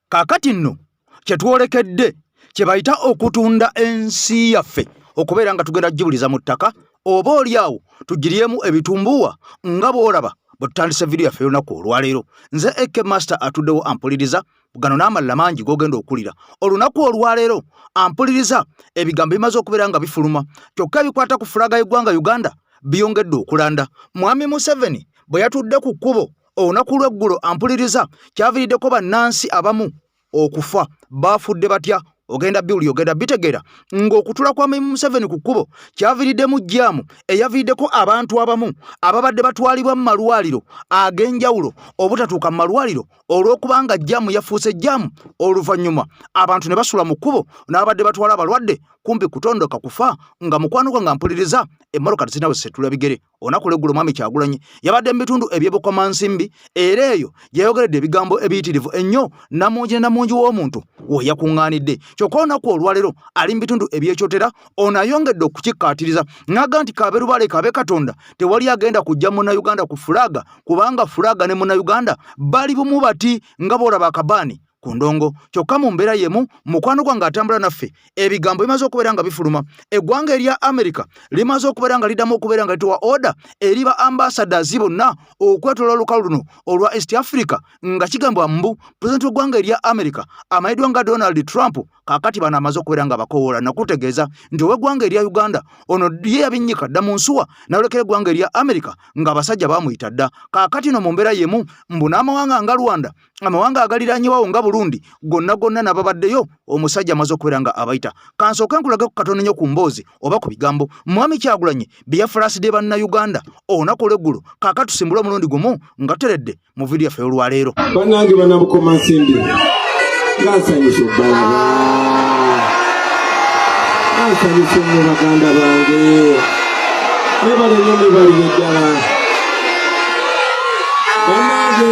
Kakati nno kyetwolekedde kye bayita okutunda ensi yaffe okubeera nga tugenda gibuliza mu ttaka oba oliawo tugiryemu ebitumbuwa nga bw'olaba bwetutandise vidiyo yaffe y'olunaku olwaleero. Nze Eke Master atuddewo ampuliriza gano n'amalala mangi g'ogenda okulira olunaku olwaleero. Ampuliriza ebigambo bimaze okubeera nga bifuluma kyokka ebikwata ku fulaga y'eggwanga Uganda biyongedde okulanda. Mwami Museveni bwe yatudde ku kkubo olunaku lw'eggulo, ampuliriza kyaviiriddeko bannansi abamu okufa. Baafudde batya? Ogenda biwuli ogenda bitegeera ng'okutula kwa Mwami Museveni ku kkubo kyaviiriddemu jjaamu eyaviiriddeko abantu abamu ababadde batwalibwa mu malwaliro ag'enjawulo obutatuuka mu malwaliro olw'okubanga jjaamu yafuuse jjaamu. Oluvannyuma abantu ne basula mu kkubo n'abadde batwala abalwadde kumpi kutondoka kufa. Nga mukwano gwange ampuliriza emmotoka tezinawe setula bigere. Olunaku lw'eggulo Mwami Kyagulanyi yabadde mu bitundu eby'Ebukomansimbi era eyo yayogeredde ebigambo ebiyitirivu ennyo namungi ne namungi w'omuntu we yakuŋŋaanidde. Kyokka olunaku olwaleero ali mu bitundu ebyekyotera ono ayongedde okukikkaatiriza n'aga nti kaabe Lubaale kaabe Katonda tewali agenda kujja Munnayuganda ku fulaga kubanga fulaga ne Munnayuganda bali bumu bati nga bw'olaba akabaani ku ndongo. Kyokka mu mbeera yemu mukwano gwange atambula naffe ebigambo bimaze okubeera nga bifuluma. Eggwanga erya America limaze okubeera nga liddamu okubeera nga lituwa oda eri ba ambassadors bonna okwetoloola olukalu luno olwa East Africa nga kigambwa mbu pulezidenti w'eggwanga erya America amayiddwa nga Donald Trump kaakati bano amaze okubeera nga bakowoola nakutegeeza nti ow'eggwanga erya Uganda ono ye yabinnyika dda mu nsuwa n'olekera eggwanga erya America ng'abasajja baamuyita dda. Kaakati no mu mbeera yemu mbu n'amawanga nga Rwanda, amawanga agaliraanyewawo nga Burundi gonna n'ababaddeyo omusajja amaze okubeera nga abayita. Kansooke nkulage ku katono nnyo ku mboozi oba ku bigambo Mwami Kyagulanyi bye yafulasidde Bannayuganda olunaku olw'eggulo. Kaakati tusimbule omulundi gumu nga tuteredde mu vidiyo yaffe olwaleero. Bannange Bannabukomansimbi ngansanyusa obbalaba, ngansanyusa nnyo baganda bange, mwebale nnyo mwebalire ddala. Bannange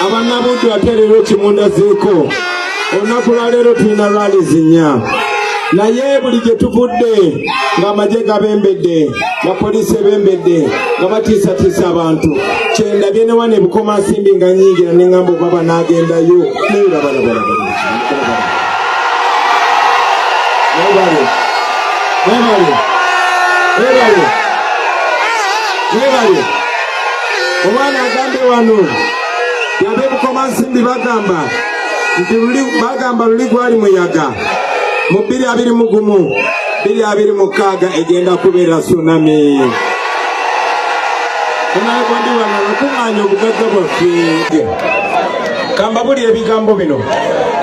abannabuddu ate leero kimundazeeko olunaku lwa leero tulina rallies nnya naye buli gye tuvudde ng'amagye gabembedde nga poliisi ebembedde nga batiisatiisa abantu kyendabye ne wano Ebukomansimbi nga nnyingira ne ŋŋamba obaba n'agendayo mwebale omwana agambe wano yabe Ebukomansimbi bagamba nti luli gwali muyaga mu 2021 2026 egenda kubeera tsunami. Onagondi wano okuŋŋaanya obugagga bwaffe kamba buli ebigambo bino.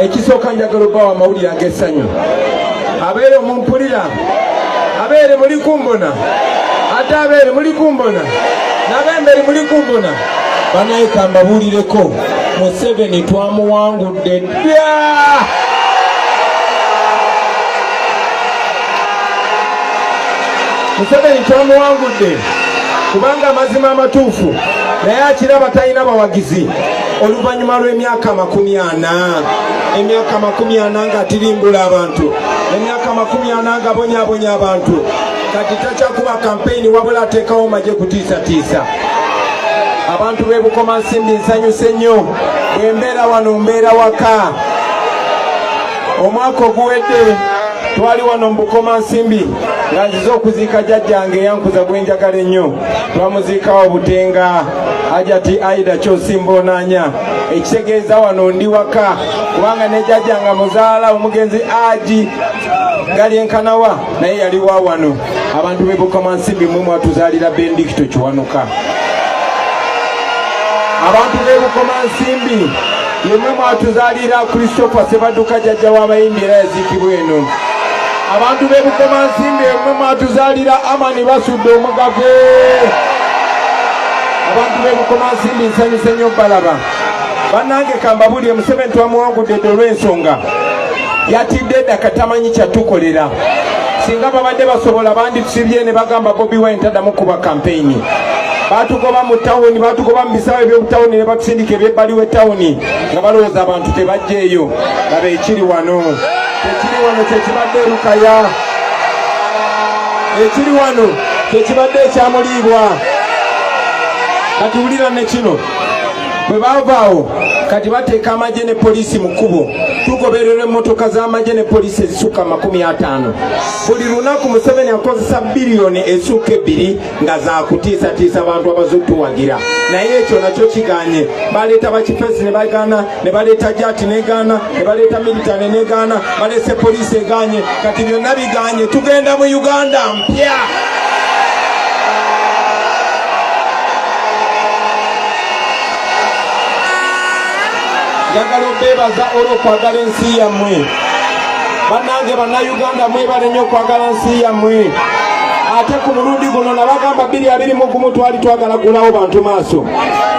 Ekisooka njagala obawa amawulire ag'essanyu. Abeere omumpulira, abeere muli kumbona, ate abeere muli kumbona, n'abemberi muli kumbona. Banaye kambabuulireko Museveni twamuwangudde dda. Museveni twamuwangudde kubanga amazima amatuufu naye akiraba talina bawagizi. Oluvannyuma lw'emyaka 40, emyaka 40 nga tirimbula abantu, emyaka 40 nga bonyaabonya abantu, kati takyakuba kampeyini wabula ateekawo magye kutiisatiisa. Abantu b'e Bukomansimbi nsanyuse nnyo bwe mbeera wano mbeera waka. Omwaka oguwedde twali wano mu Bukomansimbi nga nzize okuziika jjajjange eyankuza gwe njagala ennyo. Twamuziikawo Butenga Hajati Aida Kyosimboonanya. Ekitegeeza wano ndi waka kubanga ne jjajjange muzaala omugenzi Aji Galyenkanawa naye yali wa wano. Abantu b'e Bukomansimbi mwe mwatuzaalira Bendikito Kiwanuka. Abantu b'e Bukomansimbi yemwe mwatuzaalira Christopher Sebaduka jjajja w'abayimbi era yaziikibwa eno. Abantu b'e Bukomansimbi yemwe mwatuzaalira Amani Basudde Omugave. Abantu b'e Bukomansimbi nsanyuse nnyo balaba. Bannange kambabulire Museveni twamuwangudde olw'ensonga yatidde dda katamanyi kyatukolera singa babadde basobola banditusibye ne bagamba Bobi Wine taddamu kuba kampeyini batugoba mu tawuni batugoba mu bisaawe by'obutawuni ne batusindika ebyebbali w'etawuni nga balowooza abantu tebajjeeyo laba ekiri wano kyekibadde Lukaya ekiri wano kyekibadde ekyamuliibwa kati wulira ne kino bwe baavaawo kati bateeka amagye ne poliisi mu kkubo tugoberera emmotoka z'amagye ne poliisi ezisukka 50 buli lunaku Museveni akozesa biliyoni esukka 2 nga zakutiisatiisa abantu abazutuwagira naye ekyo nakyo kiganye baleeta bakifesi ne bagaana ne baleeta jati negaana ne baleeta militane negaana baleese poliisi eganye kati byonna biganye tugenda mu Uganda mpya njagala obeebaza olw'okwagala ensi yammwe bannange bannayuganda mwebale nnyo okwagala ensi yammwe ate ku mulundi guno nabagamba 2021 twali twagala gulawo bantu maaso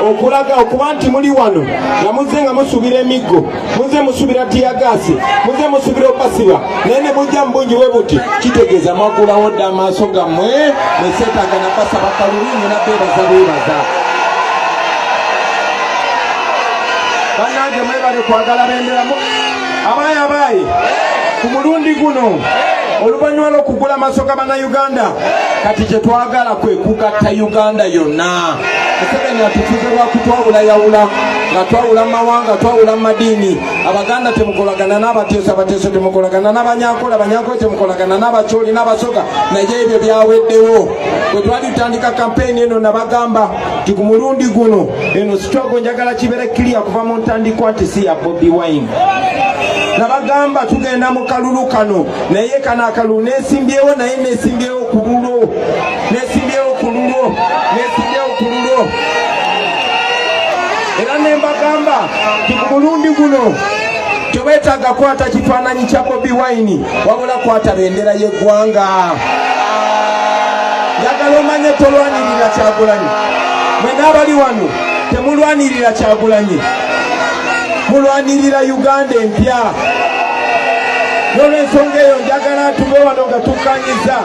okulaga okuba nti muli wano nga muzze nga musubira emiggo muzze musubira tiyagasi muzze musubira opasiba naye ne mujja mbungi we buti kitegeeza mwagulawo dda amaaso gammwe neseetaaga nabasaba kalulungi nabbeebaza bannange mwebale kwagala benderamu abaayi ku mulundi guno oluvannyuma lw'okugula amaaso ga bannayuganda kati kyetwagala kwe kugatta Uganda yonna Museveni atufuze lwa kutwawulayawula nga twawula mu mawanga twawula mu madiini abaganda temukolagana n'abateeso abateeso temukolagana n'abanyankole abanyankole temukolagana n'abakyoli n'abasoga naye ebyo byaweddewo bwe twali tutandika kampeyini eno nabagamba nti ku mulundi guno eno sitwago njagala kibeere kiriya kuva mu ntandikwa nti si ya Bobi Wine nabagamba tugenda mu kalulu kano naye kana akalulu nesimbyewo naye nesimbyewo ku lulo era nembagamba ti ku mulundi guno tobetaaga kwata kifaananyi kya Bobi Wine wabula kwata bendera y'eggwanga njagala omanye tolwanirira Kyagulanyi mwena abali wano temulwanirira Kyagulanyi mulwanirira Uganda empya n'olw'ensonga eyo njagala tube wano nga tukkanyiza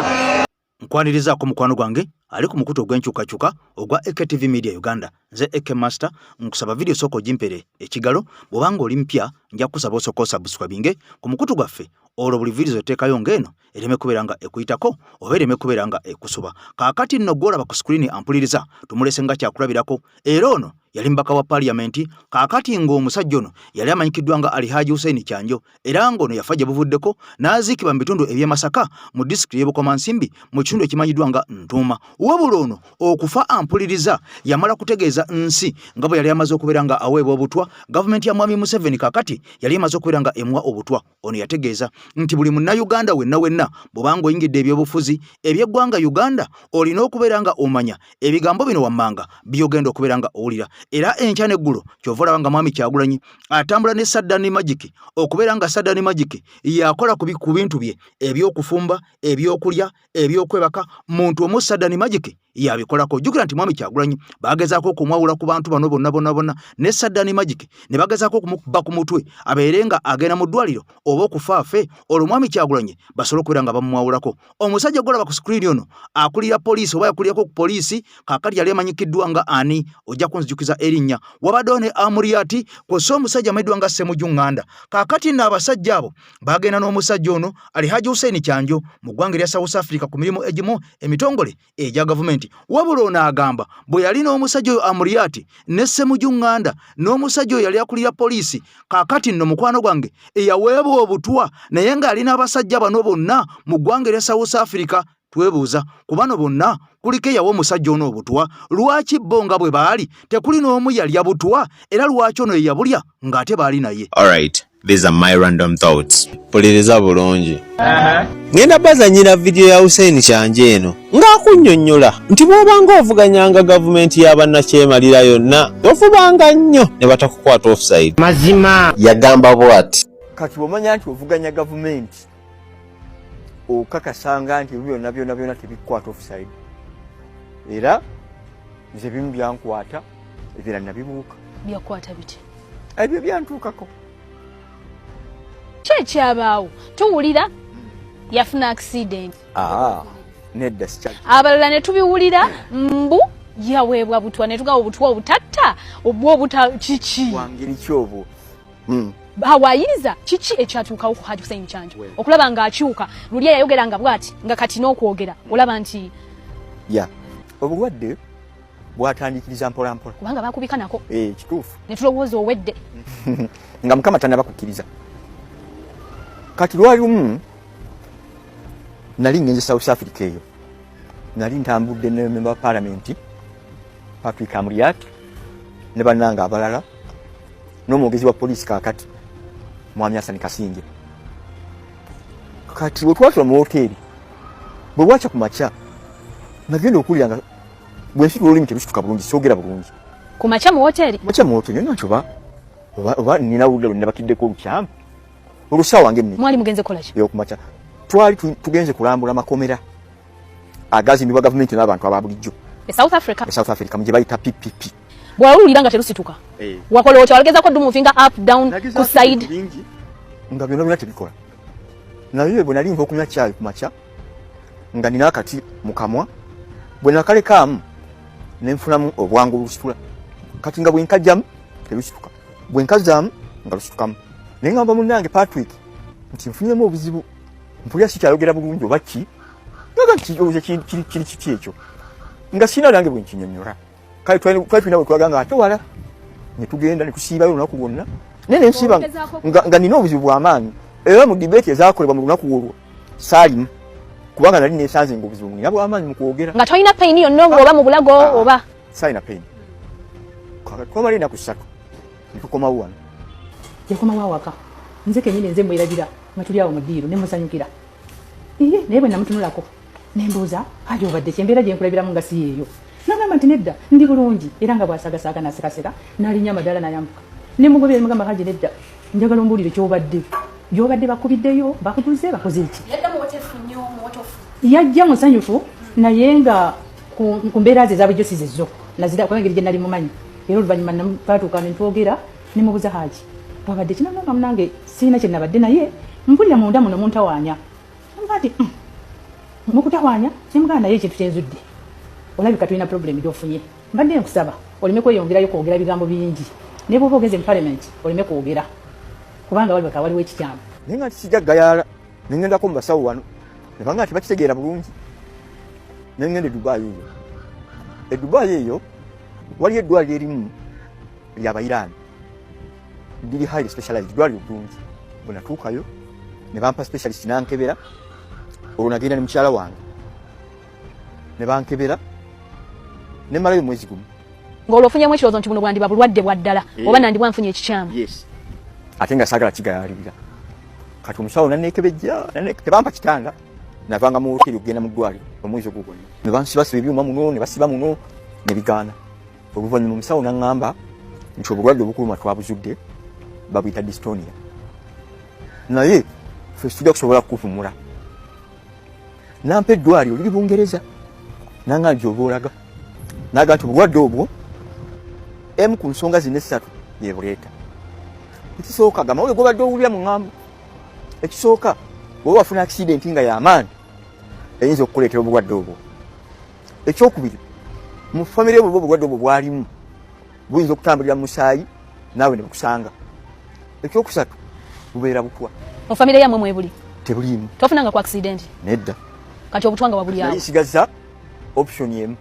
nkwanirizaako mukwano gwange ali ku mukutu ogw'enkyukakyuka ogwa AKTV Media Uganda nze AK Master nkusaba video soko jimpere ekigalo bw'obanga oli mpya nja kusaba osoko subscribinge ku mukutu gwaffe olwo buli video zoteekayo ng'eno ereme kubeera nga ekuyitako oba ereme kubeera nga ekusuba kaakati nno gwolaba ku screen ampuliriza tumulese nga kyakulabirako era ono yali mbaka wa parliament kaakati ng'omusajja ono yali amanyikiddwa nga Alhaji Hussein Kyanjo era ng'ono yafa gye buvuddeko n'aziikibwa mu bitundu eby'e Masaka mu disitulikiti y'e Bukomansimbi mu kitundu ekimanyiddwa nga Ntuuma wabula ono okufa ampuliriza yamala kutegeeza nsi nga bwe yali amaze okubeera nga aweebwa obutwa gavumenti ya Mwami Museveni kaakati yali amaze okubeera nga emuwa obutwa ono yategeeza nti buli munnayuganda wenna bw'obanga oyingidde ebyobufuzi eby'eggwanga Uganda olina okubeera nga omanya ebigambo bino wammanga byogenda okubeera nga owulira era enkya n'eggulo kyova olaba nga Mwami Kyagulanyi atambula ne Saddani Magic okubeera nga Saddani Magic yakola ku bintu bye eby'okufumba ebyokulya ebyokwebaka muntu omu Saddani Magic yabikolako jjukira nti Mwami Kyagulanyi bagezaako okumwawula ku bantu bano bonna ne Saddani Magic ne bagezaako okumukuba ku mutwe abeere nga agenda mu ddwaliro oba okufaafe olwo Mwami Kyagulanyi basobole okubeera nga bamumwawulako omusajja golaba ku screen ono akulira poliisi oba yakulirako ku poliisi kaakati yali amanyikiddwa nga ani ojja kunzijukiza erinnya wabaddewo ne Amuriati kw'ossa omusajja amanyiddwa nga Ssemujju Nganda kaakati nno abasajja abo bagenda n'omusajja ono Alhaji Hussein Kyanjo mu ggwanga erya South Africa ku mirimu egimu emitongole egya gavumenti wabula ono agamba bwe yali n'omusajja oyo Amuriati ne Ssemujju Nganda n'omusajja oyo yali akulira poliisi kaakati nno mukwano gwange eyaweebwa obutwa naye ng'alina abasajja bano bonna mu ggwanga erya South Africa twebuuza ku bano bonna kuliko eyawa omusajja ono obutwa lwaki bo nga bwe baali tekuli n'omu yalya butwa era lwaki ono ye yabulya ng'ate baali naye. Alright, these are my random thoughts. Puliriza bulungi. Ngenda bazanyira video ya Hussein Kyanjo eno ng'akunnyonnyola nti bw'obanga ovuganyanga gavumenti y'abannakyemalira yonna tofubanga nnyo ne batakukwata offside. Mazima yagamba bw'ati kati bw'omanya nti ovuganya gavumenti okakasanga nti byonna tebikukwata offside era nze bimu byankwata ebirala nabibuuka byakwata biti ebyo byantuukako kyabaawo tuwulira yafuna accident nedda sikyali abalala ne tubiwulira mbu yaweebwa butwa ne tugawa obutwa obutatta obwobuta kiki wangeri kyobo hawayiriza kiki ekyatuukawo ku Haji Hussein Kyanjo okulaba ng'akyuka luli yayogera nga bw'ati nga kati n'okwogera olaba nti obulwadde bwatandikiriza mpolampola kubanga bakubika nako kituufu ne tulowooza owedde nga Mukama tannabakukkiriza kati lwali lumu nali ngenze South Africa eyo nali ntambudde ne member wa parliament Patrick Amuriat ne bannanga abalala n'omwogezi wa poliisi kaakati Mwami Hassan Kasinge kati bwe twasula mu hoteri bwe bwakya ku makya nagenda okuwulira nga bwe nsitula olulimi terusituka bulungi soogera bulungi ku makya mu hoteri nakyo oba nina wulira ne bakiddeko olukyamu olusawa wange mwali mugenze kola ki yokumakya twali tugenze kulambula makomera agazimbibwa gavumenti n'abantu ababulijjo South Africa muje bayita PPP bwawulira nga terusituka wakola otya walegezako ddu muvinga up down ku side nga byonna tebikola naye bwe nali nva okunywa caayi ku makya nga nina akati mu kamwa bwe nakalekaamu ne nfunamu obwangu olusitula kati nga bwe nkajjamu terusituka bwe nkazaamu nga lusitukamu naye ngamba munnange Patrick nti nfunyemu obuzibu mpulira sikyayogera bulungi oba ki nga kiri kiki ekyo nga sina nange bwe nkinyonnyola kale twali tulina bwe twaga nga ate wala ne tugenda ne tusiibayo olunaku lwonna naye ne nsiiba nga nina obuzibu bw'amaanyi era mu debate ezaakolebwa mu lunaku olwo saalimu kubanga nali nesanze nga obuzibu nina bw'amaanyi mu kwogera nga tolina paini yonna oba mu bulago oba saalina paini twamala ennaku 3 ne tukomawo wano yakomawo awaka nze kenyini nze mwerabira nga tuli awo mu ddiiro ne musanyukira naye bwe namutunulako ne mbuuza Haji obadde kyembeera gye nkulabiramu nga si yeeyo n'agamba nti nedda ndi bulungi era nga bw'asaagasaaga n'asekaseka n'alinnya amadaala n'ayambuka ne mugobera ne mugamba Haji nedda njagala ombuulire gy'obadde bakubiddeyo bakutuze bakoze ki yajja musanyufu naye nga ku mbeera ze ezabulijjo si zezo nazira kubanga engeri gye nali mumanyi era oluvannyuma twatuuka ne twogera ne mubuuza Haji wabadde kinagamba munange siina kye nabadde naye mpulira munda muno muntawaanya nti mukutawaanya kyemugamba naye ekintu kyenzudde olabika tulina problemu gy'ofunye mbadde nkusaba oleme kweyongerayo kwogera bigambo bingi naye bw'oba ogenze mu parliament oleme kwogera kubanga walibaka waliwo ekikyamu naye nga tikijja gayaala ne ngendako mu basawo wano ne banga tebakitegeera bulungi ne ngenda e Dubai eyo waliyo eddwaliro erimu ly'Abayiraani liri highly specialized eddwaliro bulungi bwe natuukayo ne bampa specialist nankebera olwo nagenda ne mukyala wange ne bankebera ne malayo mwezi gumu ng'olwo ofunyemu ekirowoozo nti buno bwandiba bulwadde bwa ddala oba nandibwa nfunye ekikyamu ate nga saagala kigayaalirira kati omusawo nanneekebejja tebampa kitanda navanga mu hoteri okugenda mu ddwaliro omwezi ogwo gwonna ne bansibasiba ebyuma muno ne basiba muno ne bigaana oluvannyuma omusawo naŋŋamba nti obulwadde obukuluma twabuzudde babuyita dystonia naye ffe tujja kusobola kukuvumula nampa eddwaliro liri Bungereza nanga nti oba olaga naga nti obulwadde obwo emu ku nsonga zino 3 yebuleeta ekisooka gamba oyo gobadde owulira mu ŋŋambo ekisooka bw'oba wafuna accident nga y'amaanyi eyinza okukuleetera obulwadde obwo ekyokubiri mu famire bwe obulwadde obwo bwalimu buyinza okutambulira mu musaayi naawe ne bukusanga ekyokusatu bubeera butwa mu famire yammwe mwebuli tebuliimu tofunanga ku accident nedda kati obutwa nga wabuli awo nsigaza option emu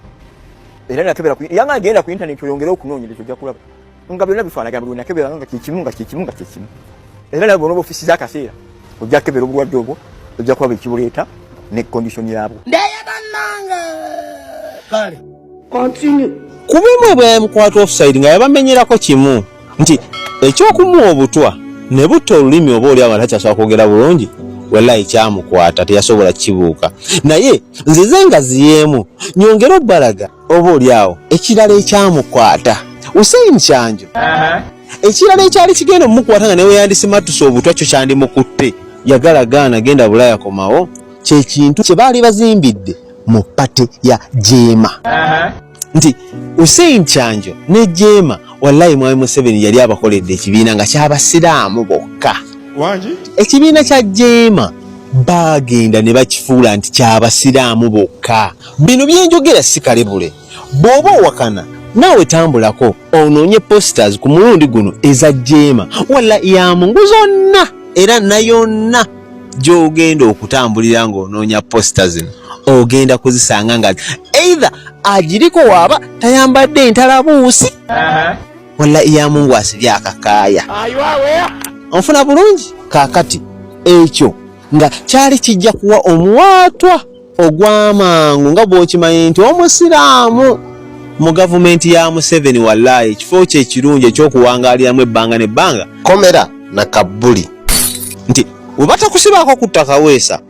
era nakebera yanga agenda ku internet oyongere okunoonyereza ojja kulaba nga byonna bifaanagana buli nakebera nga kyekimu era nabo bono ofisi z'akaseera ojja kebera obulwadde obwo ojja kulaba ekibuleeta ne condition yabwo kale continue kubimwe bwamukwata offside nga yabamenyerako kimu nti ekyokumuwa obutwa ne butta olulimi oba oli awo takyasobola kwogera bulungi wallahi kyamukwata teyasobola kibuuka naye nzize nga ziyemu nyongera obbalaga oba oli awo ekirala ekyamukwata Hussein Kyanjo ekirala ekyali kigenda omukwata nga newe yandisimatusa obutwa kyo kyandimukutte yagalagaana genda Bulaya komawo kyekintu kye baali bazimbidde mu pate ya Jeema nti Hussein Kyanjo ne Jeema wallahi Mwami Museveni yali abakoledde ekibiina nga ky'abasiraamu bokka wangi ekibiina kya jeema bagenda ne bakifuula nti kyabasiraamu bokka. Bino byenjogera si kalebule. Bw'oba owakana naawe tambulako onoonye posters ku mulundi guno eza jeema walla ya mungu zonna era nayonna gy'ogenda okutambulira ng'onoonya posta zino ogenda kuzisanga nga either agiriko waaba tayambadde entalabuusi walla ya mungu asibye akakaaya. Onfuna bulungi? Kaakati ekyo nga kyali kijja kuwa omuwaatwa ogw'amangu nga bw'okimanyi nti omusiraamu mu gavumenti ya Museveni wallahi ekifo kye ekirungi ekyokuwangaaliramu ebbanga n'ebbanga komera na kabuli nti we batakusibako kutta kaweesa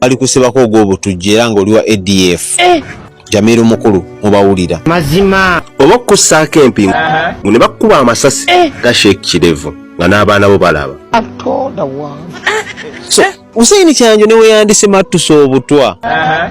bali kusibako ogw'obutujju era ng'oliwa ADF Jamiru mukulu mubawulira mazima oba okussaako empingu ne bakkuba amasasi ga Sheikh Kirevu nga n'abaana bo balaba. So Hussein Kyanjo ne weyandise mattusa obutwa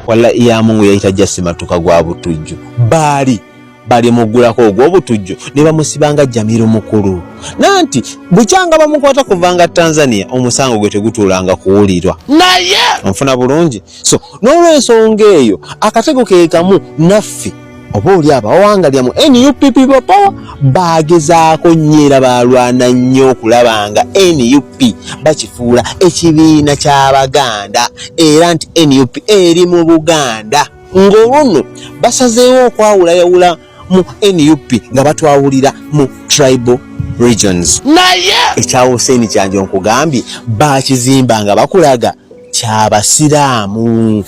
walla ya mungu yayita jasi matuka gwa butujju bali muggulako ogw'obutujju ne bamusibanga Jamiru mukulu nanti bukyanga bamukwata kuvanga Tanzania omusango gwe tegutuulanga kuwulirwa naye onfuna bulungi. So n'olw'ensonga eyo akatego ke kamu naffe oba oli abawangalya mu NUP power bagezaako nnyera balwana nnyo okulabanga NUP bakifuula ekibiina ky'Abaganda era nti NUP eri mu Buganda ng'oluno basazeewo okwawulayawula mu NUP nga batwawulira mu tribal regions. Naye ekya Hussein Kyanjo nkugambye bakizimba nga bakulaga ky'abasiraamu.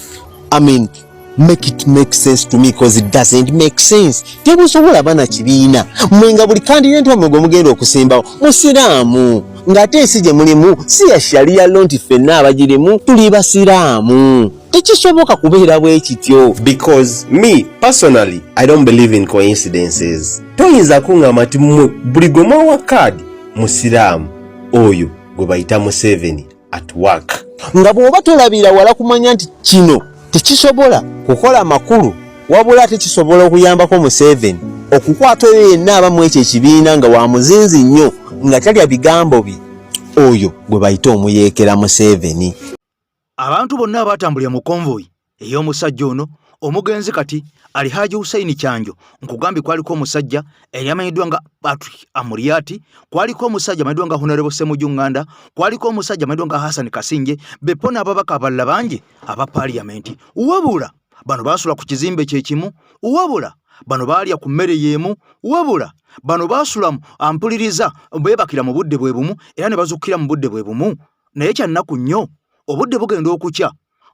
I mean, make it make sense to me because it doesn't make sense. Tebusobola bana kibiina mwenga buli candidate omugwe mugenda okusimbawo musiraamu ng'ate si gye mulimu si ya sharia lonti ffenna abagirimu tuli basiraamu. Tekisoboka kubeera bwe kityo. Because me personally I don't believe in coincidences. Toyinza kuŋŋamba nti mmwe buli gwe mwawa kaadi musiraamu oyo gwe bayita Museveni at work nga bw'oba tolabira wala kumanya nti kino tekisobola kukola makulu wabula tekisobola okuyambako Museveni okukwata oyo yenna abamu ekyo ekibiina nga wa muzinzi nnyo nga talya bigambo bye oyo gwe bayita omuyeekera Museveni. Abantu bonna abatambulira mu konvoyi ey'omusajja ono omugenzi kati Alhaji Hussein Kyanjo nkugambye kwaliko omusajja eyamanyiddwa nga Patrick Amuriati, kwaliko omusajja amanyiddwa nga Honorable Ssemujju Nganda, kwaliko omusajja amanyiddwa nga Hassan Kasinje, bepo n'ababaka abalala bangi aba parliament. Wabula bano basula ku kizimbe kyekimu, wabula bano baalya ku mmere y'emu, wabula bano basula ampuliriza beebakira mu budde bwe bumu era ne bazukkira mu budde bwe bumu. Naye kyannaku nnyo obudde bugenda okukya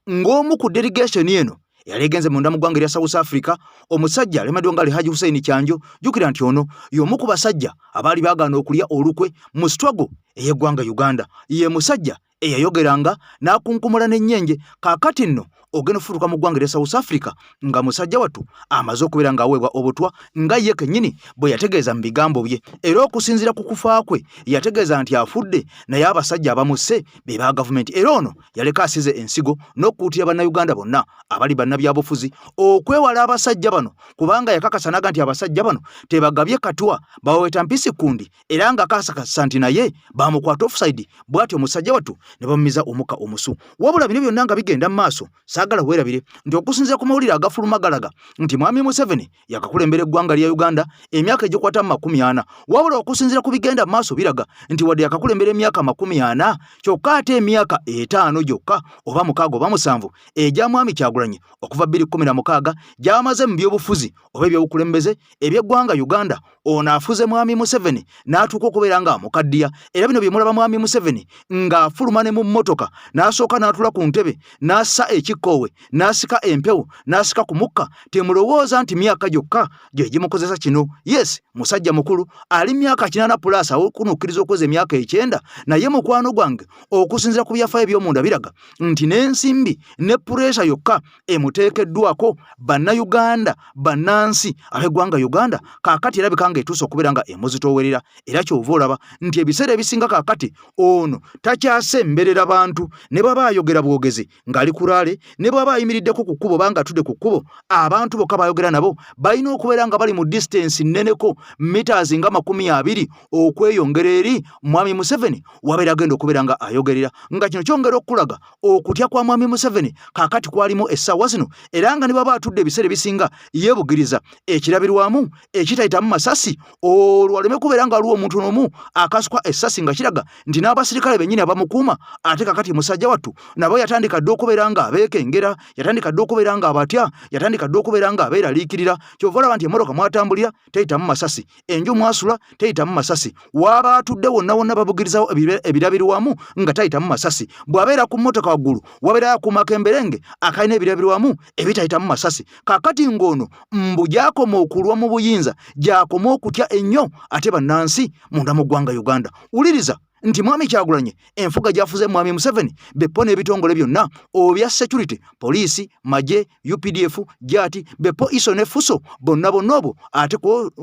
ng'omu ku delegation eno yalegenze munda mu ggwanga lya South Africa omusajja alemeddwa nga Alhaji Hussein Kyanjo. Jjukira nti ono y'omu ku basajja abaali baagaana okulya olukwe mu struggle ey'eggwanga Uganda. Ye musajja eyayogeranga n'akunkumula n'ennyenje. Kaakati nno ogenda ofutuka mu ggwanga lya South Africa nga musajja wattu amaze okubeera ng'aweebwa obutwa nga ye kennyini bwe yategeeza mu bigambo bye. Era okusinziira ku kufa kwe yategeeza nti afudde naye abasajja abamusse be ba gavumenti. Era ono yaleka asize ensigo n'okukuutira bannayuganda bonna abali bannabyabufuzi okwewala abasajja bano kubanga yakakasa naga nti abasajja bano tebagabye katwa baweta mpisi kundi era nga kasakasa nti naye bamukwata offside. Bw'atyo omusajja wattu ne bamumiza omukka omusu. Wabula bino byonna nga bigenda mu maaso saagala weerabire nti okusinziira ku mawulire agafuluma galaga nti mwami Museveni yakakulembera eggwanga lya Uganda emyaka egikwata mu 40. Wabula okusinziira ku bigenda mu maaso biraga nti wadde yakakulembera emyaka 40 kyokka ate emyaka 5 gyokka oba 6 oba 7 egya mwami Kyagulanyi okuva 2016 gyamaze mu byobufuzi oba ebyobukulembeze eby'eggwanga Uganda. Ono afuze mwami Museveni n'atuuka okubeera nga amukaddiya. Era bino bye mulaba mwami Museveni ng'afuluma ne mu mmotoka n'asooka n'atula ku ntebe n'assa ekikkoowe n'asika empewo n'asika ku mukka. Temulowooza nti myaka gyokka gye gimukozesa kino. Yes, musajja mukulu ali myaka 80+ awokunukkiriza okweza emyaka 9. Naye mukwano gwange okusinziira ku byafaayo by'omunda biraga nti n'ensimbi ne pureesa yokka emuteekeddwako bannayuganda bannansi ab'eggwanga Uganda kaakati erabika nga etuuse okubeera nga emuzitoowerera. Era kyova olaba nti ebiseera ebisinga kaakati ono takyase asemberera abantu ne baba ayogera bwogezi ngali kulaale ne baba ayimiriddeko ku kkubo banga tudde ku kkubo abantu bokka bayogera nabo balina okubeera nga bali mu distance nneneko meters nga 20 okweyongera eri mwami Museveni wabeera agenda okubeera nga ayogerera nga kino kyongera okulaga okutya kwa mwami Museveni kakati kwalimu essaawa zino era nga ne baba atudde ebiseera bisinga yeebugiriza ekirabirwamu ekitayitamu masasi olwaleme kubeera nga aliwo omuntu n'omu akasukwa essasi nga kiraga nti n'abasirikale bennyini abamukuuma ate kakati musajja wattu nabo yatandika dde okubeera nga abeekengera yatandika dde okubeera nga abatya yatandika dde okubeera nga abeeraliikirira kyova olaba nti emmotoka mwatambulira teyitamu masasi enju mwasula teyitamu masasi waaba atudde wonna wonna babugirizawo ebirabirwamu nga tayitamu masasi bw'abeera ku mmotoka waggulu wabeera akuumako emberenge akalina ebirabirwamu ebitayitamu masasi kakati ng'ono mbu gyakoma okulwa mu buyinza gyakoma okutya ennyo ate bannansi munda mu ggwanga Uganda wuliriza nti mwami Kyagulanyi enfuga gyafuze mwami Museveni bepo n'ebitongole byonna obya security poliisi magye UPDF jati bepo iso ne fuso bonna obwo ate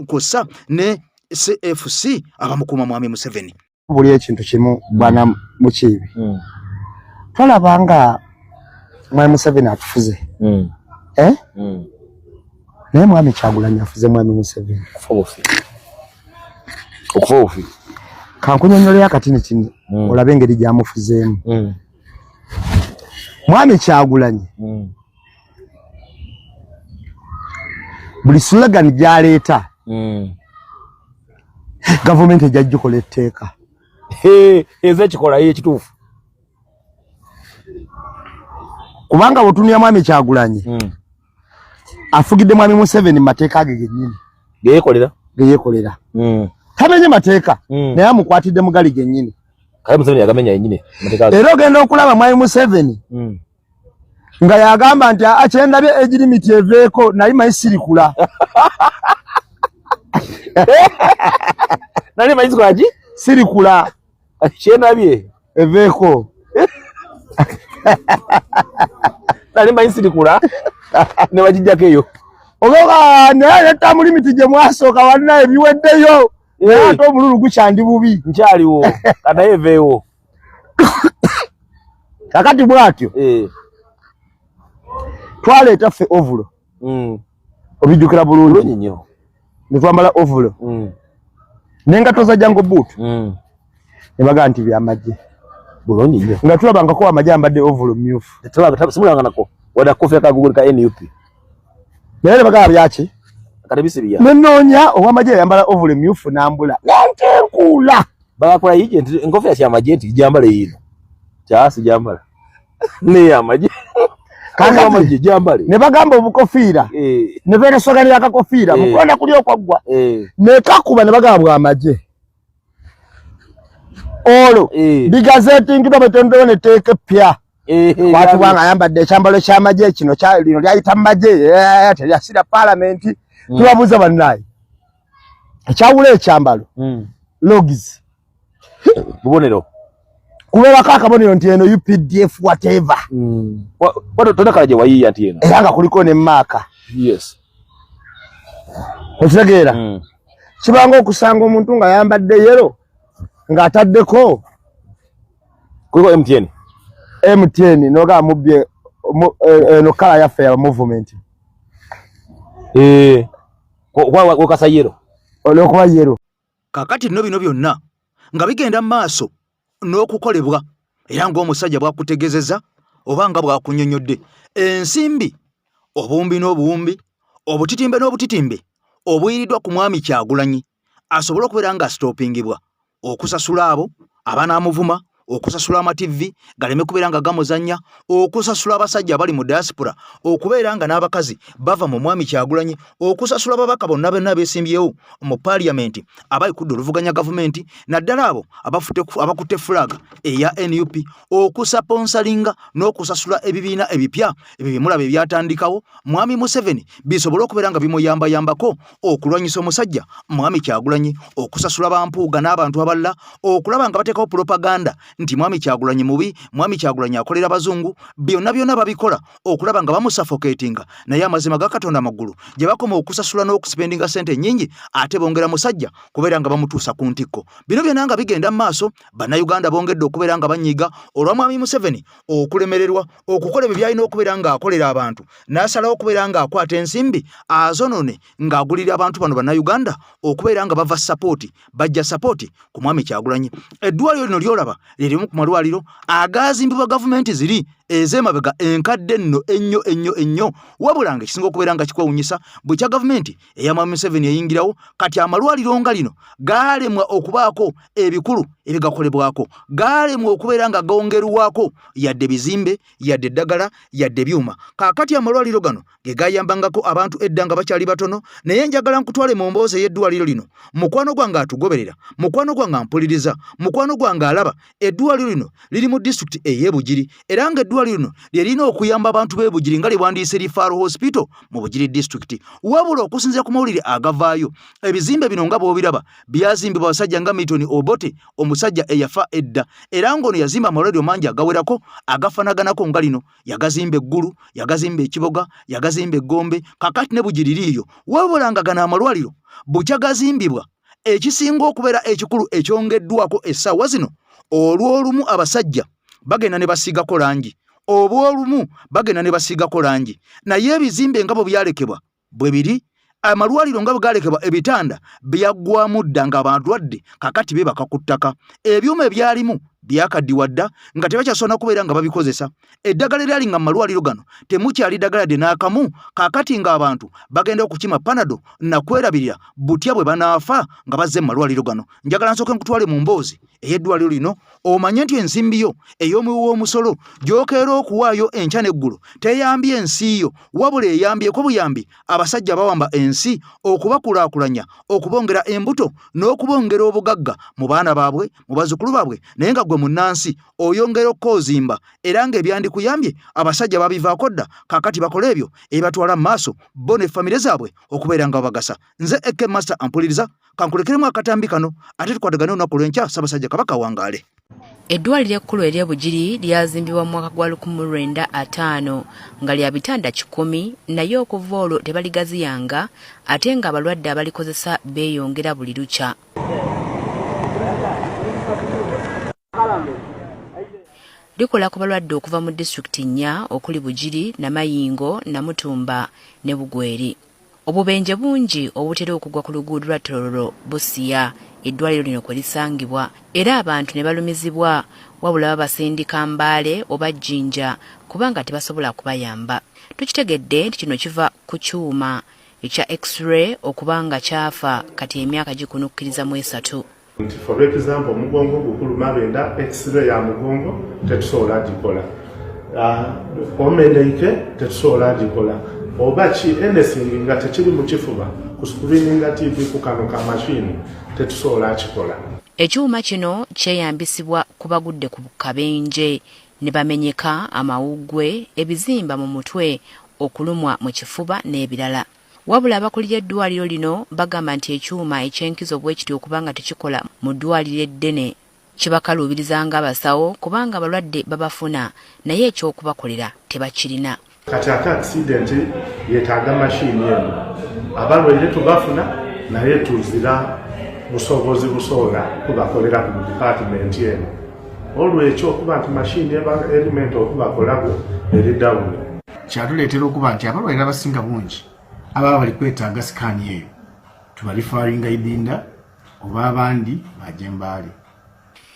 kossa ne CFC abamukuuma mwami Museveni buli ekintu kimu bwana Mukiibi tolabanga mwami Museveni atufuze naye mwami Kyagulanyi afuze mwami Museveni okufofi kankunyonyolera akatini kini olabe engeri gyamufuzeemu mwami Kyagulanyi buli slogan gyaleeta gavumenti ejja gikola etteeka eze kikola ye kituufu kubanga bwotunira mwami Kyagulanyi afugidde mwami Museveni mu mateeka ge gennyini geyeekolera tamenye mateeka naye amukwatidde mugali gennyini kale Museveni yagamenya yennyini era ogenda okulaba mwami Museveni nga yagamba nti akyendabye egirimiti eveeko nali mayi sirikula nali mayi zikolaji sirikula kyendabye eveeko nali mayi sirikula ne wagijjako eyo oba naye leta mu limiti gye mwasooka walina ebiweddeyo naye ate obululu gukyandi bubi nkyaliwo kanaye eveewo kakati bwatyo twaleeta ffe ovulo obijjukira bulungi nnyo ne twambala ovulo n'engato za Jango Boot ne bagaa nti byamagye bulungi nnyo nga tulabangako amagye ambadde ovulo myufu simulanganako wadde akofya kaguguli ka NUP naye ne bagaa byaki kati bisibiya nenoonya ow'amagye yambala ovulo myufu n'ambula nanteekuula bagakola yije nti enkofya kyamagye nti jambala eyino kyasi jambala ne amagye kakati jambale ne bagamba obukofiira ne beeresoganira akakofiira mukonda kuli okwaggwa ne kakuba ne bagamba bw'amagye olwo bigazeetingirwa betondewo ne teeka epya watubanga ayambadde ekyambalo ky'amagye kino lino lyayita mu magye teryasira paalamenti tubabuuza bannaayi ekyawula ekyambalo logs bubonero kubeerako akabonero nti eno UPDF whatever tona gye wayiiya nti eno era nga kuliko ne maaka okitegeera kibanga okusanga omuntu nga yambadde yero ng'ataddeko kuliko MTN noga mubbye eno kala yaffe ya movement wakasa yero olwokuba yero kakati bino byonna nga bigenda mu maaso n'okukolebwa era ng'omusajja bwakutegezeza oba nga bwakunnyonnyodde ensimbi obuwumbi n'obuwumbi obutitimbe n'obutitimbe obuyiriddwa ku mwami Kyagulanyi asobole okubeera nga asitoopingibwa okusasula abo abanaamuvuma okusasula amativi galeme kubeera nga gamuzannya okusasula abasajja abali mu diaspora okubeera nga n'abakazi bava mu mwami Kyagulanyi okusasula ababaka bonna beesimbyewo mu parliament abayikudde oluvuganya gavumenti naddala abo abakutte flag eya NUP okusaponsalinga n'okusasula ebibiina ebipya ebyo bimulaba ebyatandikawo mwami Museveni bisobole okubeera nga bimuyambayambako okulwanyisa omusajja mwami Kyagulanyi okusasula bampuuga n'abantu abalala okulaba nga bateekawo propaganda nti mwami Kyagulanyi mubi, mwami Kyagulanyi akolera bazungu, byonna babikola okulaba nga bamusuffocatinga, naye amazima ga Katonda amagulu gye bakoma okusasula n'okuspendinga sente nnyingi ate bongera musajja kubeera nga bamutuusa ku ntikko. Bino byonna nga bigenda mu maaso, bannayuganda bongedde okubeera nga banyiiga olwa mwami Museveni okulemererwa okukola ebyo byalina okubeera nga akolera abantu, n'asalawo okubeera nga akwata ensimbi azonone ng'agulira abantu bano bannayuganda okubeera nga bava sapooti, bajja sapooti ku mwami Kyagulanyi. Eddwaliro lino lyolaba lirimu ku malwaliro agaazimbibwa gavumenti ziri ez'emabega enkadde nno ennyo, wabula nga ekisinga okubeera nga kikwewunyisa bwe kya gavumenti eya mwami Museveni eyingirawo, kati amalwaliro nga lino gaalemwa okubaako ebikulu ebigakolebwako, gaalemwa okubeera nga gongerwako yadde bizimbe, yadde eddagala, yadde byuma. Kaakati amalwaliro gano ge gayambangako abantu edda nga bakyali batono, naye njagala nkutwale mu mboozi ey'eddwaliro lino. Mukwano gwange atugoberera, mukwano gwange ampuliriza, mukwano gwange alaba, eddwaliro lino liri mu disitulikiti ey'e era nga eddwaliro lino lyerina okuyamba abantu b'e Bugiri nga liwandiise Referral Hospital mu Bugiri disitulikiti. Wabula okusinziira ku mawulire agavaayo, ebizimbe bino nga bw'obiraba byazimbibwa basajja nga Milton Obote, omusajja eyafa edda, era ng'ono yazimba amalwaliro mangi agawerako agafanaganako nga lino. Yagazimba Eggulu, yagazimba Ekiboga, yagazimba Egombe, kakati ne Bugiri liiyo. Wabula nga gano amalwaliro bukyagazimbibwa, ekisinga okubeera ekikulu ekyongeddwako essaawa zino, olw'olumu abasajja bagenda ne basiigako langi, obw'olumu bagenda ne basiigako langi, naye ebizimbe nga bwe byalekebwa bwe biri, amalwaliro nga bwe galekebwa ebitanda byaggwamu dda nga balwadde kakati beebaka ku ttaka, ebyuma ebyalimu byakaddiwa dda nga tebakyasobola kubeera nga babikozesa. Eddagala eryali nga mu malwaliro gano temukyali ddagala de n'akamu, kaakati ng'abantu bagenda okukima panado na kwerabirira butya bwe banaafa nga bazze mu malwaliro gano. Njagala nsooke nkutwale mu mboozi ey'eddwaliro lino omanye nti ensimbi yo ey'omuwi w'omusolo gy'okeera okuwaayo enkya n'eggulu teyambye ensi yo, wabula eyambyeko buyambi abasajja bawamba ensi okubakulaakulanya, okubongera embuto n'okubongera obugagga mu baana baabwe, mu bazzukulu baabwe, naye nga gwe munnansi oyongera okkozimba era ng'ebyandikuyambye abasajja babivaako dda, kaakati bakola ebyo ebibatwala mu maaso bo ne famire zaabwe okubeera nga babagasa. Nze Eke Master ampuliriza, kankulekeremu akatambi kano ate tukwatagane olunaku lw'enkya. Ssaabasajja Kabaka wangaale. Eddwaliro ekkulu ery'e Bugiri lyazimbibwa mu mwaka gwa 1905 nga lya bitanda 10, naye okuva olwo tebaligaziyanga ate nga abalwadde abalikozesa beeyongera buli lukya. Likola ku balwadde okuva mu disitulikiti 4 okuli Bugiri, Namayingo, Namutumba ne Bugweri. Obubenje bungi obutera okugwa ku luguudo lwa Tororo Busia eddwaliro lino kwe lisangibwa, era abantu ne balumizibwa, wabula babasindika Mbaale oba Jjinja kubanga tebasobola kubayamba. Tukitegedde nti kino kiva ku kyuma ekya X-ray okubanga kyafa kati emyaka gikunukkiriza mu 3. For example, mugongo gukuluma benda X-ray ya mugongo tetusobola gikola. Omendeike tetusobola gikola. Obachi anything nga tekiri mu kifuba ku screening TV ku kano ka machine tetusobola kikola. Ekyuma kino kyeyambisibwa ku bagudde ku kabenje ne bamenyeka amawugwe, ebizimba mu mutwe, okulumwa mu kifuba n'ebirala. Wabula abakulira eddwaliro lino bagamba nti ekyuma ekyenkizo bwekityo okubanga tekikola mu ddwaliro eddene kibakaluubirizanga abasawo kubanga abalwadde babafuna naye ekyokubakolera tebakirina. Kati accident yetaaga machine eno abalwaire tubafuna naye tuzira busobozi busobola kubakolera ku department eno. Olwekyo okuba nti machine element okubakolako eridawulo kyatuleetera okuba nti abalwaire abasinga bungi ababa bali kwetaaga sikaani eyo tubalifaringa Idinda oba abandi bajje Mbaale.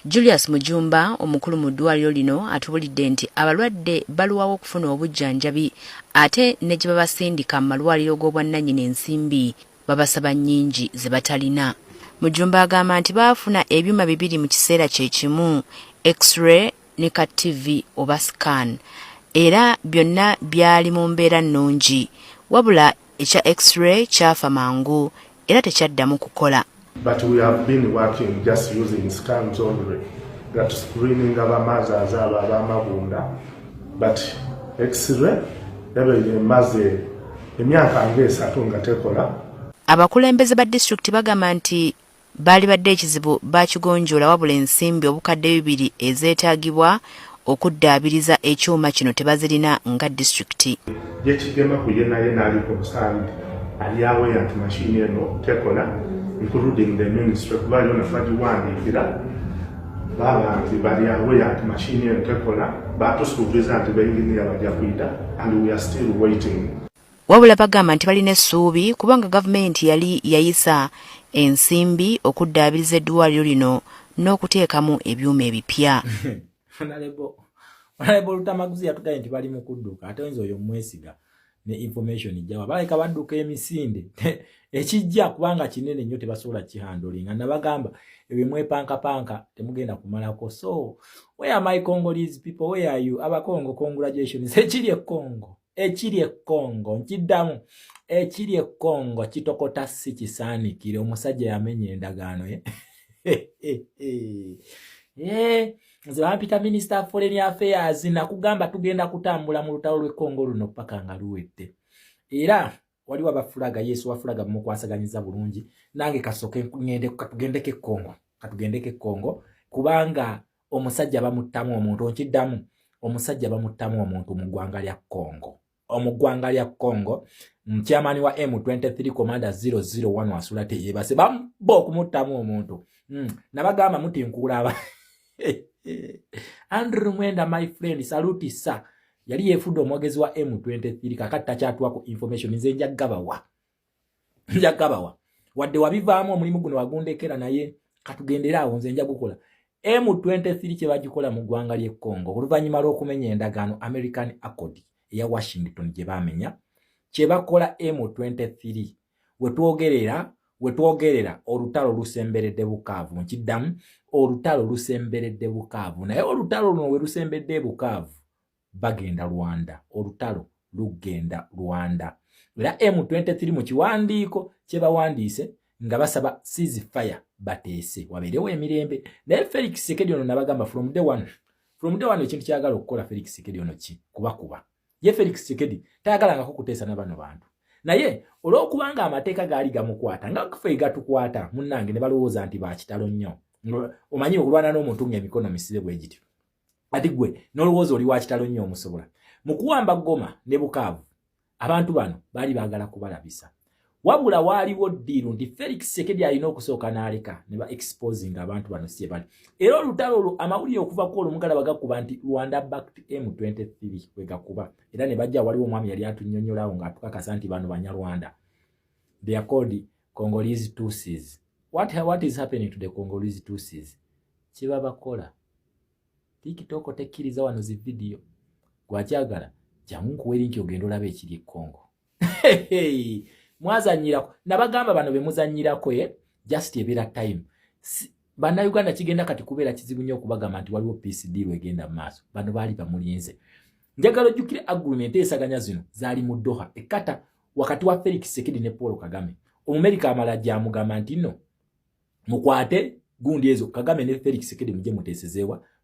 Julius Mujumba omukulu mu ddwaliro lino atubulidde nti abalwadde baluwawo okufuna obujjanjabi ate ne gye babasindika mu malwaliro g'obwannannyini ensimbi babasaba nnyingi ze batalina. Mujumba agamba nti baafuna ebyuma 2 mu kiseera kye kimu, X-ray ne ka TV oba scan, era byonna byali mu mbeera nnungi, wabula ekya X-ray kyafa mangu era tekyaddamu kukola. But we have been working just using scans only, that screening abamazaza abamagunda, but X-ray ebe maze emyaka nga 3 nga tekola. Abakulembeze ba district bagamba nti baali badde ekizibu bakigonjoola wabula ensimbi obukadde 2 ezeetaagibwa okuddaabiriza ekyuma kino tebazirina nga disitulikiti. Yekigema ku ye naye n'aliko obusaandi ali aweya nti mashini eno tekola including the ministry kuba yona bagiwandiikira baba nti bali aweya nti mashini eno tekola batusuubiza nti benginiya bajja kuyita and we are still waiting. Wabula bagamba nti balina essuubi kubanga gavumenti yali yayisa ensimbi okuddaabiriza eddwaliro lino n'okuteekamu ebyuma ebipya. Honorable Lutamaguzi yatugambye nti bali mu kudduka ate oyinza oyo mwesiga ne information ijjawa baleka badduka emisinde ekijja kubanga kinene nnyo tebasobola kihandolinga nabagamba ebimwepankapanka temugenda kumalako. So where are my Congolese people, where are you? Abakongo, congratulations. Ekiri e Congo nkiddamu ekiri e Congo kitokota si kisaanikire omusajja yamenye endagaano nze bampita Minister of Foreign Affairs nakugamba tugenda kutambula mu lutalo lw'e Congo luno paka nga luwedde. Era waliwo abafulaga Yesu wafulaga mukwasaganyiza bulungi nange kasoke ngende katugendeke Congo kubanga omusajja bamuttamu omuntu nkiddamu omusajja bamuttamu omuntu mu ggwanga lya Congo. Omugwanga lya Congo chairman wa M23 commander 001 wasula teyebase bambo kumutamu omuntu nabagamba mutinkuula aba Andrew Mwenda my friend saluti sa yali yefudo omwogezi wa M23 kakati takyatwako information nze njagabawa wadde wabivaamu omulimu guno wagundekera naye katugendera awo nze njagukola M23 kye bagikola mu ggwanga lye Congo oluvannyuma lw'okumenya endagaano American Accord ya Washington gye bamenya kye bakola M23 wetwogerera olutalo lusemberedde Bukavu nkiddamu olutalo lusemberedde Bukavu naye olutalo luno we lusembedde Bukavu bagenda Rwanda olutalo lugenda Rwanda era M23 mu kiwandiiko kye bawandiise nga basaba ceasefire bateese wabeerewo emirembe naye Felix Tshisekedi ono nabagamba from day one ekintu kyagala okukola Felix Tshisekedi ono ki kuba ye Felix Tshisekedi tayagalangako kuteesa n'abano bantu naye olw'okubanga amateeka gaali gamukwata nga kufe gatukwata munnange ne balowooza nti bakitalo nnyo omanyi okulwana n'omuntu ng'emikono misire bwe gityo ati gwe n'olowooza oli wa kitalo nnyo omusobola mu kuwamba Goma ne Bukavu abantu bano baali baagala kubalabisa wabula waaliwo ddiiru nti Felix Tshisekedi alina okusooka n'aleka ne ba exposing abantu bano si bali era olutalo olwo amawulire okuva ku olumugala bagakuba nti Rwanda backed M23 we gakuba era ne bajja waliwo omwami yali atunnyonnyolawo ng'atukakasa nti bano Banyarwanda they are called Congolese Tutsis. What is happening to the Congolese Tutsis? Kiba bakola TikTok tekkiriza wano zi video gwakyagala jangu nkuwe linki ogenda olabe ekiri e Congo mwazanyirako nabagamba bano bemuzanyirako just ebeera time bannayuganda kigenda kati kubeera kizibu nnyo okubagamba nti waliwo peace deal egenda mu maaso bano baali bamulinze njagala ojjukire agreement esaganya zino zaali mu Doha ekata wakati wa Felix Tshisekedi ne Paul Kagame Omumerika amala gyamugamba nti nno mukwate gundi ezo Kagame ne Felix Tshisekedi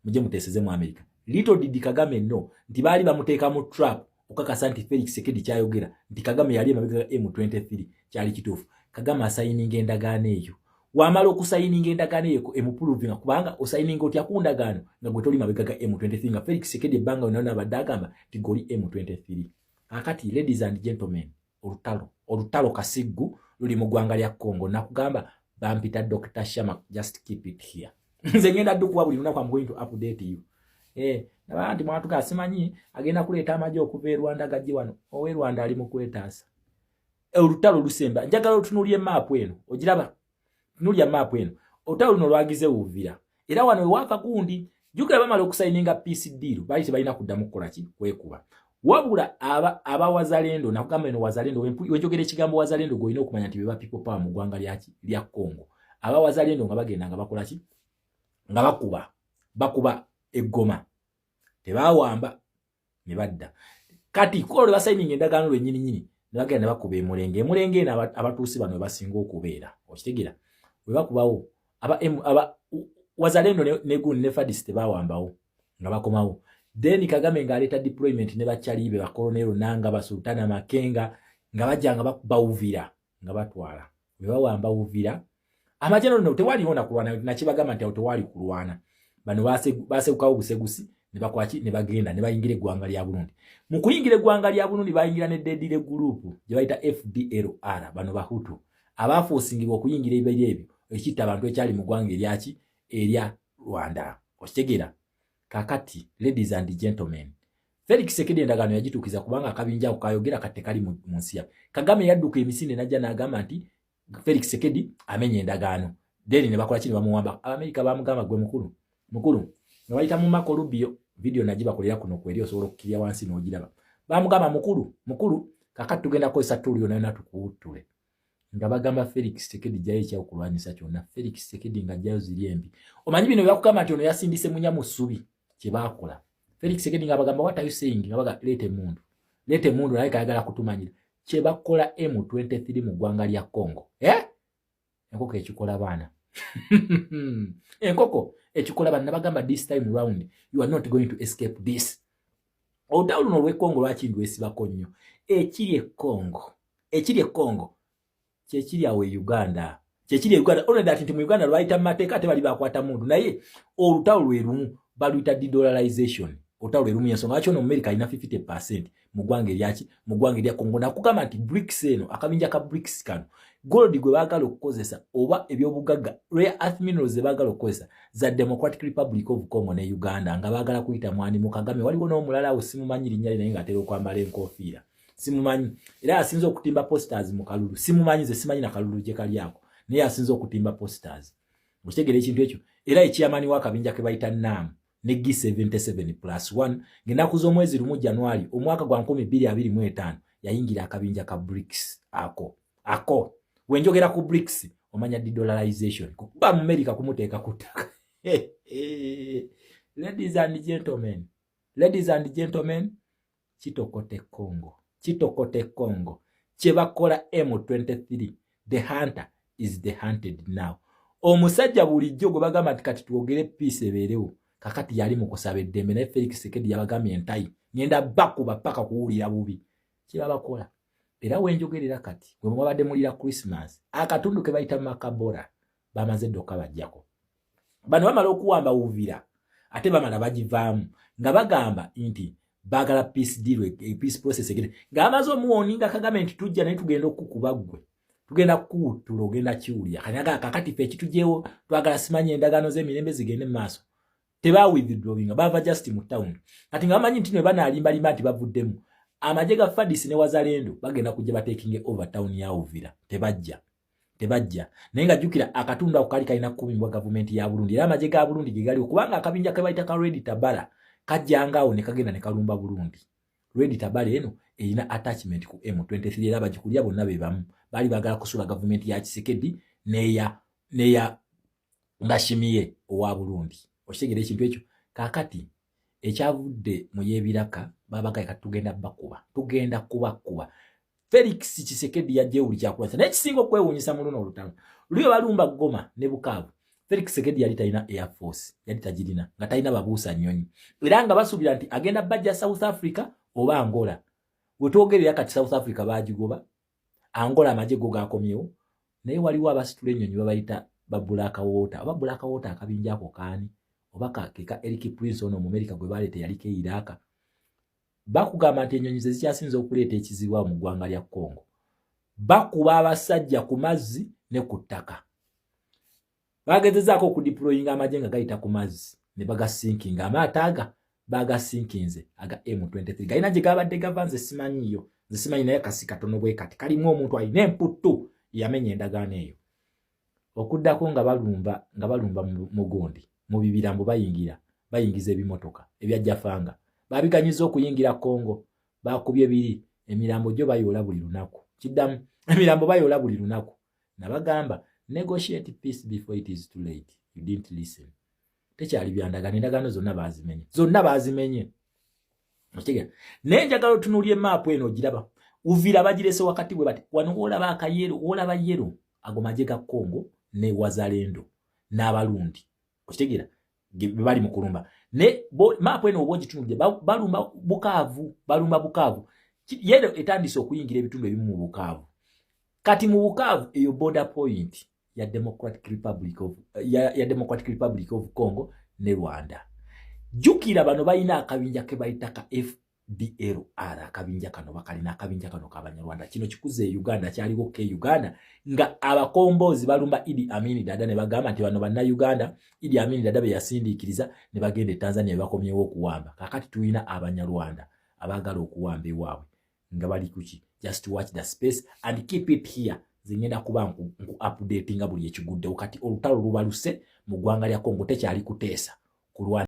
muje muteseze mu Amerika little did Kagame no nti baali bamuteeka mu trap okakasa nti Felix Tshisekedi kyayogera nti Kagame yali emabega M23 kyali kituufu Kagame asayininga endagaano eyo wamala okusayininga endagaano eyo emupuluvinga kubanga osayininga otya ku ndagaano nga gwe toli mabega ga M23 nga Felix Tshisekedi ebbanga yonna nabadde agamba nti goli M23 akati ladies and gentlemen olutalo kasiggu luli mu ggwanga lya Congo nakugamba bampita Dr. Shama just keep it here nze ngenda ddukuwa buli lunaku I'm going to update you nabanti mwatuka simanyi agenda kuleeta amagye okuva e Rwanda gajje wano owe Rwanda ali mu kwetaasa olutalo lusemba njagala otunuulye map eno ogiraba tunuulya map eno olutalo luno lwagize Uvira era wano ewaka gundi jukira bamala okusayininga peace deal baali tebalina kuddamu kukola ki kwekuba wabula aba wazalendo nakugamba eno wazalendo wenjogera ekigambo wazalendo goyina okumanya nti beba people power mu ggwanga lya Congo aba wazalendo nga bagenda nga bakola ki nga bakuba eggoma tebawamba ne badda kati ko le basayininga endagaano lwennyini nyini ne bagenda bakuba emulenge eno abatuusi bano basinga okubeera okitegera we bakubawo aba wazalendo ne gun ne fadis tebawambawo nga bakomawo then Kagame ngaleeta deployment ne bakyalibe bakolonero nanga basultana Makenga nga bajja nga bakuba Uvira nga batwala we bawamba Uvira amajeno no tewali ona kulwana na kibagamba nti tewali kulwana bano base ukawo busegusi ne bakwaki ne bagenda ne bayingire gwanga lya Burundi mu kuyingire gwanga lya Burundi bayingira ne dedire group je bayita FDLR bano bahutu abafu osingibwa okuyingira ebyo ekita abantu ekyali mu gwanga eryaki erya Rwanda okitegera kakati ladies and gentlemen Felix Tshisekedi endagano yagitukiza kubanga akabinja okayogera katekali mu nsiya Kagame yadduka emisinde najja n'agamba nti Felix Tshisekedi amenye endagano deni ne bakola kini bamuwamba Amerika bamugamba gwe mukulu ne bayita mu Marco Rubio video najiba kolera kuno kweri osobola okukirya wansi n'ogiraba bamugamba mukulu kakati tugenda kozesa tulio nayo natukutule nga bagamba Felix Tshisekedi jaye kya okulwanyisa kyonna Felix Tshisekedi nga jayo ziriembi omanyi bino byakugamba nti ono yasindise munyamu subi kyebakola Felix Tshisekedi nga bagamba what are you saying nga baga lete mundu naye kayagala kutumanyira kyebakola M23 mu gwanga lya Congo enkoko ekikola bana enkoko ekikola bana bagamba this time round you are not going to escape this odawuno lwe Congo lwakindu esibako nnyo ekiri Congo kyekiri awe Uganda only that nti mu Uganda lwayita mateeka ate bali bakwata mundu naye olutawo lwerumu baluyita de-dollarization olutawo lwerumu yensonga lwaki ono America ina 50% mu gwanga eryaki mu gwanga erya Congo nakugamba nti BRICS eno akabinja ka BRICS kano gold gwe baagala okukozesa oba ebyobugagga rare earth minerals ze baagala okukozesa za Democratic Republic of Congo ne Uganda nga baagala kuyita mwani mu Kagame waliwo n'omulala awo simumanyi linnya naye ng'atera okwambala enkofiira simumanyi era asinze okutimba posters mu kalulu simumanyi ze simanyi na kalulu gye kali ako naye asinze okutimba posters mukitegere ekintu ekyo era ekiyamani w'akabinja ke bayita NAM ne G77+1 ng'ennaku z'omwezi lumu January omwaka gwa 2025 yayingira akabinja ka BRICS ako wenjogera ku BRICS omanya de-dollarization kuba mu America kumuteeka kutaka ladies and gentlemen kitokote Congo kyebakola M23 the hunter is the hunted now omusajja bulijjo gwe bagamba nti kati tuogere peace ebeerewo kakati yali mu kusaba eddembe naye Felix Tshisekedi yabagambye entayi ngenda bakuba paka kuwulira bubi kyebabakola era wenjogerera kati gwe mwabadde mulira Christmas akatundu ke bayita Makabora bamaze ddoka bajjako bano bamala okuwamba Uvira ate bamala bagivaamu nga bagamba nti bagala peace deal peace process egere ngamaze omuwoninga Kagame nti tujja naye tugenda okukuba ggwe tugenda kutulo ogenda kiwulya kanyaga kakati fe kitujewo twagala simanye endagano z'emirembe zigende mu maaso teba withdrawing bava just mu town kati ngamanyi nti ne bana alimba nti bavuddemu amaje ga FARDC ne Wazalendo bagenda kujja batekinge over town ya Uvira tebajja naye nga jukira akatundu akali kalina kubimbwa government ya Burundi era amaje ga Burundi gigali okubanga akabinja ke bayita ka Red Tabara kajjangaawo ne kagenda ne kalumba Burundi Red Tabara eno erina attachment ku M23 era bagikulya bonna be bamu bali bagala kusula government ya Tshisekedi neya Ndashimiye owa Burundi okitegera ekintu ekyo kakati ekyavudde mu yebiraka babagaye katugenda kubakuba Felix Tshisekedi yajewuli kyakulasa n'ekisinga okwewuunyisa mu luno olutalo luyo balumba Goma ne Bukavu Felix Tshisekedi yali talina Air Force yali tagirina nga talina babuusa nnyonyi era nga basuubira nti agenda bajja South Africa oba Angola wetwogerera kati South Africa bagigoba Angola amaje go gakomyewo naye waliwo abasitula ennyonyi babayita Black Water akabinja ako kaani oba kakeka Eric Prince ono mu America gwe balete yali ke Iraka bakugamba nti ennyonyi ze zikyasinza okuleeta ekizibu mu ggwanga lya Congo bakuba abasajja ku mazzi ne ku ttaka bagezezaako okudeployinga amajenga gayita ku mazzi ne bagasinkinga amaato aga bagasinkinze aga M23 galina gye gabadde gavanze simanyiyo zisimanyi naye kasi katono bwe kati kalimu omuntu alina emputtu yamenya endagaano eyo okuddako nga balumba mu gundi mu bibirambo bayingiza ebimotoka ebyajjafanga babiganyiza okuyingira Congo bakubye biri emirambo gyo bayoola buli lunaku kiddamu emirambo bayoola buli lunaku nabagamba negotiate peace before it is too late you didn't listen tekyali byandagano endagaano zonna bazimenye okitegera naye njagala otunuulye maapu eno ogiraba Uvira bagirese wakati bwe bati wano olaba akayero olaba yero ago maje ga Congo ne Wazalendo n'abalundi okitegera bali mu kulumba ne maapu eno obogitunulye balumba Bukavu yero etandise okuyingira ebitundu ebimu mu Bukavu kati mu Bukavu eyo border point ya Democratic Republic of Congo ne Rwanda. Jukira bano bayina akabinja ke bayitaka FDLR, akabinja kano bakalina akabinja kano kabanyarwanda. Kino kikuze Uganda kyaliwo ke Uganda nga abakombozi balumba Idi Amin Dada ne bagamba nti bano banna Uganda Idi Amin Dada be yasindikiriza ne bagende Tanzania bakomyewo okuwamba. Kakati tuyina abanyarwanda abagala okuwamba ewaabwe nga bali kuki. Just watch the space and keep it here. Zingenda kuba nku updating buli ekigudde wakati olutalo lubaluse mu ggwanga lya Congo tekyali kuteesa kulwa